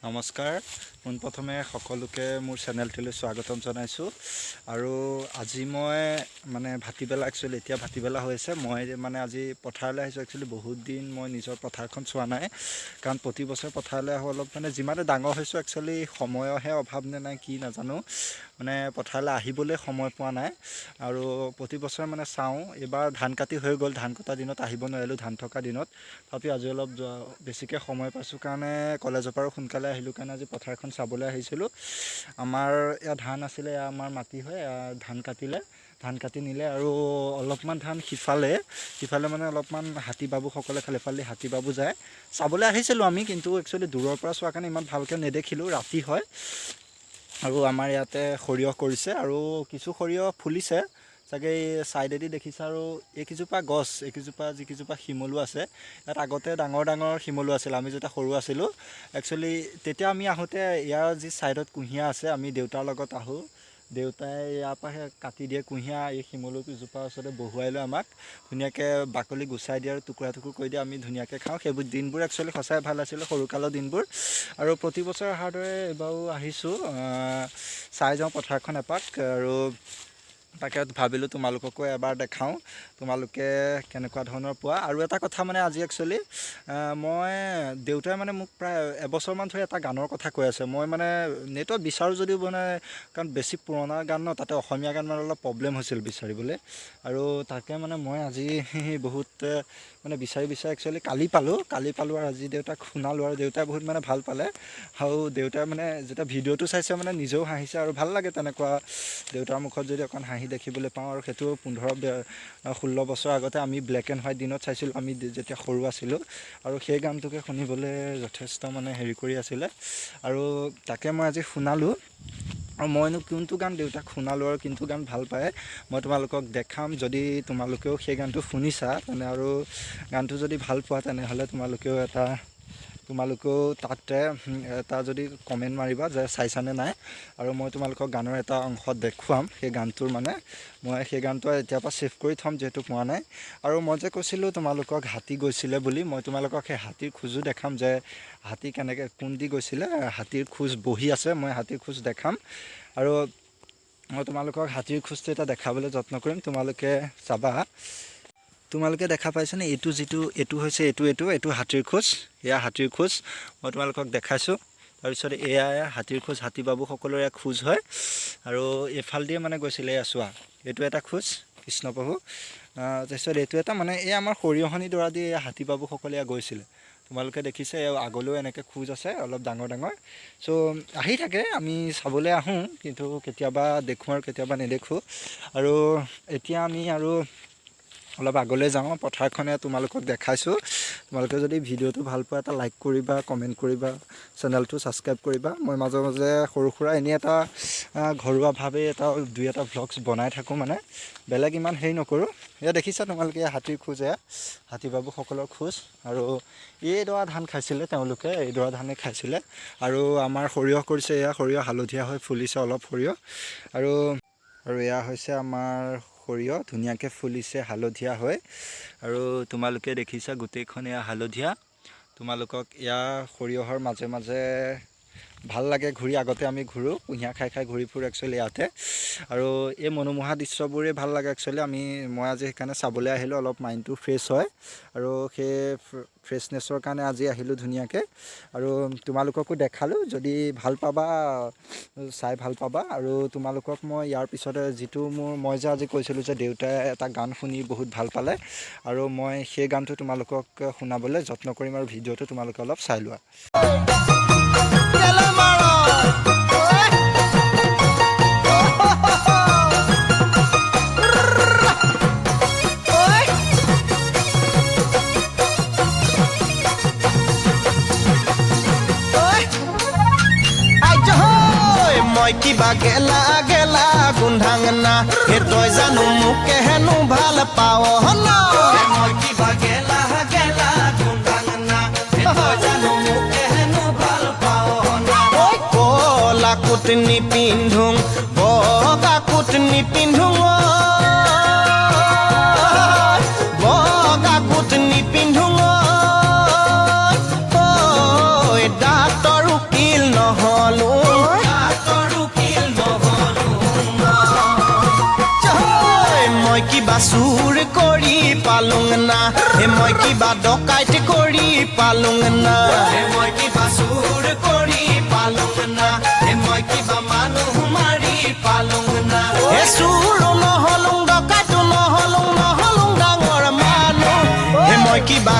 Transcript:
নমস্কাৰ পোনপ্ৰথমে সকলোকে মোৰ চেনেলটোলৈ স্বাগতম জনাইছোঁ আৰু আজি মই মানে ভাটিবেলা একচুৱেলি এতিয়া ভাটিবেলা হৈছে মই মানে আজি পথাৰলৈ আহিছোঁ একচুৱেলি বহুত দিন মই নিজৰ পথাৰখন চোৱা নাই কাৰণ প্ৰতি বছৰ পথাৰলৈ আহোঁ অলপ মানে যিমানে ডাঙৰ হৈছোঁ একচুৱেলি সময়ৰহে অভাৱ নে নাই কি নাজানো মানে পথাৰলৈ আহিবলৈ সময় পোৱা নাই আৰু প্ৰতি বছৰ মানে চাওঁ এইবাৰ ধান কাটি হৈ গ'ল ধান কটা দিনত আহিব নোৱাৰিলোঁ ধান থকা দিনত তথাপি আজি অলপ বেছিকৈ সময় পাইছোঁ কাৰণে কলেজৰ পৰাও সোনকালে আহিলোঁ কাৰণে আজি পথাৰখন চাবলৈ আহিছিলোঁ আমাৰ ইয়াত ধান আছিলে আমাৰ মাটি হয় ধান কাটি নিলে আৰু অলপমান ধান সিফালে মানে অলপমান হাতী বাবুসকলে খালে এফালে হাতী বাবু যায় চাবলৈ আহিছিলোঁ আমি কিন্তু একচুৱেলি দূৰৰ পৰা চোৱাৰ কাৰণে ইমান ভালকৈ নেদেখিলোঁ ৰাতি হয় আৰু আমাৰ ইয়াতে সৰিয়হ কৰিছে আৰু কিছু সৰিয়হ ফুলিছে চাগে এই ছাইডেদি দেখিছে আৰু এইকেইজোপা গছ যিকেইজোপা শিমলু আছে ইয়াত আগতে ডাঙৰ শিমলু আছিল আমি যেতিয়া সৰু আছিলোঁ একচুৱেলি তেতিয়া আমি আহোঁতে ইয়াৰ যি ছাইডত কুঁহিয়া আছে আমি দেউতাৰ লগত আহোঁ দেউতাই ইয়াৰ পৰা কাটি দিয়ে কুঁহিয়া এই শিমলু কেইজোপাৰ ওচৰতে বহুৱাই লৈ আমাক ধুনীয়াকৈ বাকলি গুচাই দিয়ে আৰু টুকুৰা কৰি দিয়ে আমি ধুনীয়াকৈ খাওঁ সেইবোৰ দিনবোৰ একচুৱেলি সঁচাই ভাল আছিলে সৰুকালৰ দিনবোৰ আৰু প্ৰতি বছৰ অহাৰ দৰে এইবাৰো আহিছোঁ চাই যাওঁ পথাৰখন এপাক আৰু তাকে ভাবিলোঁ তোমালোককো এবাৰ দেখাওঁ তোমালোকে কেনেকুৱা ধৰণৰ পোৱা আৰু এটা কথা মানে আজি একচুৱেলি মই দেউতাই মানে মোক প্ৰায় এবছৰমান ধৰি এটা গানৰ কথা কৈ আছে মই মানে নেটত বিচাৰোঁ যদিও মানে কাৰণ বেছি পুৰণা গান ন তাতে অসমীয়া গান মানে অলপ প্ৰব্লেম হৈছিল বিচাৰিবলৈ আৰু তাকে মানে মই আজি বহুত মানে বিচাৰি একচুৱেলি কালি পালোঁ আৰু আজি দেউতাক শুনালোঁ আৰু দেউতাই বহুত মানে ভাল পালে আৰু দেউতাই মানে যেতিয়া ভিডিঅ'টো চাইছে মানে নিজেও হাঁহিছে আৰু ভাল লাগে তেনেকুৱা দেউতাৰ মুখত যদি অকণ হাঁহি দেখিবলৈ পাওঁ আৰু সেইটো 15-16 বছৰ আগতে আমি ব্লেক এণ্ড হোৱাইট দিনত চাইছিলোঁ আমি যেতিয়া সৰু আছিলোঁ আৰু সেই গানটোকে শুনিবলৈ যথেষ্ট মানে হেৰি কৰি আছিলে আৰু তাকে মই আজি শুনালোঁ আৰু মইনো কোনটো গান দেউতাক শুনালোঁ আৰু কোনটো গান ভাল পায় মই তোমালোকক দেখাম যদি তোমালোকেও সেই গানটো শুনিছা তেনে আৰু গানটো যদি ভাল পোৱা তেনেহ'লে তোমালোকেও তাতে এটা যদি কমেণ্ট মাৰিবা যে চাইছানে নাই আৰু মই তোমালোকক গানৰ এটা অংশ দেখুৱাম সেই গানটোৰ মানে মই সেই গানটো এতিয়াৰ পৰা ছেভ কৰি থ'ম যিহেতু পোৱা নাই আৰু মই যে কৈছিলোঁ তোমালোকক হাতী গৈছিলে বুলি মই তোমালোকক সেই হাতীৰ খোজো দেখাম যে হাতী কেনেকৈ কোন দি গৈছিলে হাতীৰ খোজ বহি আছে মই হাতীৰ খোজ দেখাম আৰু মই তোমালোকক হাতীৰ খোজটো এটা দেখাবলৈ যত্ন কৰিম তোমালোকে চাবা তোমালোকে দেখা পাইছানে এইটো হৈছে এইটো হাতীৰ খোজ এয়া হাতীৰ খোজ মই তোমালোকক দেখাইছোঁ তাৰপিছত এয়া হাতীৰ খোজ হাতী বাবুসকলৰ এক খোজ হয় আৰু এইফালদিয়ে মানে গৈছিলে এয়া চোৱা এইটো এটা খোজ কৃষ্ণপ্ৰভু তাৰপিছত এইটো এটা মানে এই আমাৰ সৰিয়হনি ডৰা দি হাতী বাবুসকলে গৈছিলে তোমালোকে দেখিছে আগলৈও এনেকৈ খোজ আছে অলপ ডাঙৰ চ' আহি থাকে আমি চাবলৈ আহোঁ কিন্তু কেতিয়াবা দেখোঁ আৰু কেতিয়াবা নেদেখোঁ আৰু এতিয়া আমি আৰু অলপ আগলৈ যাওঁ পথাৰখনে তোমালোকক দেখাইছোঁ তোমালোকে যদি ভিডিঅ'টো ভাল পোৱা এটা লাইক কৰিবা কমেণ্ট কৰিবা চেনেলটো ছাবস্ক্ৰাইব কৰিবা মই মাজে সৰু সুৰা এনেই এটা ঘৰুৱাভাৱে দুই এটা ভ্লগছ বনাই থাকোঁ মানে বেলেগ ইমান হেৰি নকৰোঁ এয়া দেখিছা তোমালোকে হাতীৰ খোজ এয়া হাতী বাবুসকলৰ খোজ আৰু এইডৰা ধান খাইছিলে তেওঁলোকে এইডৰা ধানে খাইছিলে আৰু আমাৰ সৰিয়হ কৰিছে এয়া সৰিয়হ হালধীয়া হৈ ফুলিছে অলপ সৰিয়হ আৰু এয়া হৈছে আমাৰ সৰিয়হ ধুনীয়াকৈ ফুলিছে হালধীয়া হৈ আৰু তোমালোকে দেখিছা গোটেইখন এয়া হালধীয়া তোমালোকক এয়া সৰিয়হৰ মাজে ভাল লাগে ঘূৰি আগতে আমি ঘূৰোঁ কুঁহিয়াৰ খাই ঘূৰি ফুৰোঁ একচুৱেলি ইয়াতে আৰু এই মনোমোহা দৃশ্যবোৰেই ভাল লাগে একচুৱেলি মই আজি সেইকাৰণে চাবলৈ আহিলোঁ অলপ মাইণ্ডটো ফ্ৰেছ হয় আৰু সেই ফ্ৰেছনেছৰ কাৰণে আজি আহিলোঁ ধুনীয়াকৈ আৰু তোমালোককো দেখালোঁ যদি ভাল পাবা চাই ভাল পাবা আৰু তোমালোকক মই ইয়াৰ পিছতে যিটো মই যে আজি কৈছিলোঁ যে দেউতাই এটা গান শুনি বহুত ভাল পালে আৰু মই সেই গানটো তোমালোকক শুনাবলৈ যত্ন কৰিম আৰু ভিডিঅ'টো তোমালোকে অলপ চাই লোৱা কিবা গেলা গোন্ধাঙনা তই জানো মোকে হেনো ভাল পাৱ মই কিবা গেলা গোন্ধাঙনা তই জানো মোকে হেনো ভাল পাৱ কলা কোট নিপিন্ধোং বগা কোট নিপিন্ধোং বগা কোট নিপিন্ধোং ডাক্তৰ উকিল চুৰ কৰি পালুং না মই কিবা ডকাইত কৰি পালুং না মই কিবা চুৰ কৰি পালুং না মই কিবা মানুহ মাৰি পালুং না চুৰ নহলুং ডকাইত নহলুং ডাঙৰ মানুহ মই কিবা